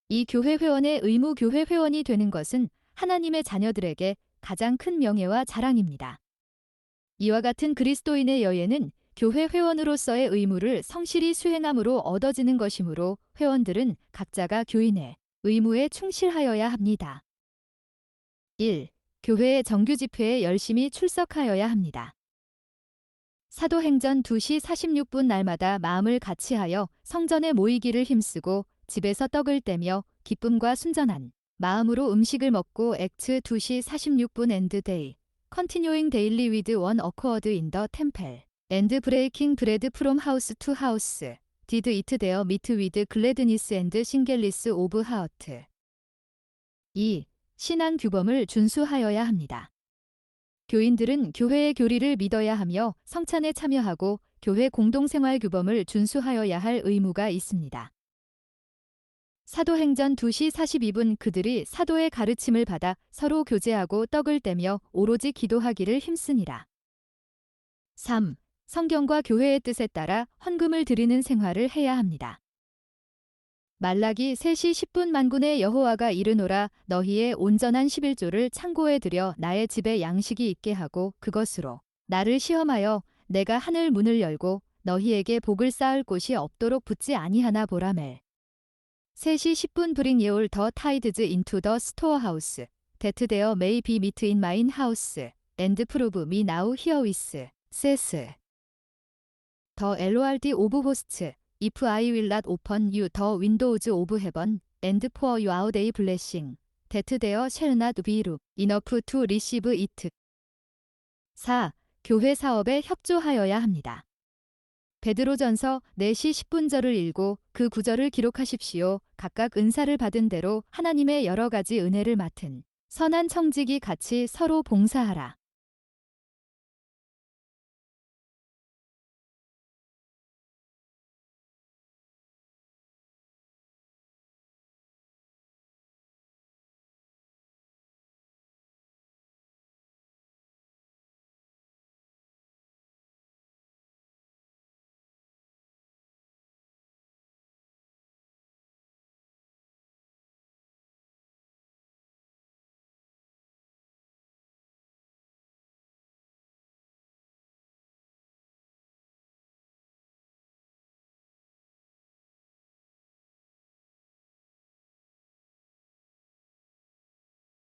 [SPEAKER 1] 이 교회 회원의 의무 교회 회원이 되는 것은 하나님의 자녀들에게 가장 큰 명예와 자랑입니다. 이와 같은 그리스도인의 여예는 교회 회원으로서의 의무를 성실히 수행함으로 얻어지는 것이므로 회원들은 각자가 교인의 의무에 충실하여야 합니다. 1. 교회의 정규 집회에 열심히 출석하여야 합니다. 사도행전 2시 46분 날마다 마음을 같이하여 성전에 모이기를 힘쓰고 집에서 떡을 떼며 기쁨과 순전한 마음으로 음식을 먹고 액츠 2시 46분 and day, continuing daily with one accord in the temple, and breaking bread from house to house, did eat their meat with gladness and singleness of heart. 2. 신앙 규범을 준수하여야 합니다. 교인들은 교회의 교리를 믿어야 하며 성찬에 참여하고 교회 공동생활 규범을 준수하여야 할 의무가 있습니다. 사도행전 2시 42분 그들이 사도의 가르침을 받아 서로 교제하고 떡을 떼며 오로지 기도하기를 힘쓰니라. 3. 성경과 교회의 뜻에 따라 헌금을 드리는 생활을 해야 합니다. 말라기 3시 10분 만군의 여호와가 이르노라 너희의 온전한 11조를 창고에 들여 나의 집에 양식이 있게 하고 그것으로 나를 시험하여 내가 하늘 문을 열고 너희에게 복을 쌓을 곳이 없도록 붙지 아니하나 보라멜. 3시 10분 bring all the tithes into the storehouse, that there may be meat in mine house, and prove me now herewith, says The Lord of Hosts, if I will not open you the windows of heaven, and pour you out a blessing, that there shall not be room enough to receive it. 4. 교회 사업에 협조하여야 합니다. 베드로전서 4시 10분절을 읽고 그 구절을 기록하십시오. 각각 은사를 받은 대로 하나님의 여러 가지 은혜를 맡은 선한 청지기 같이 서로 봉사하라.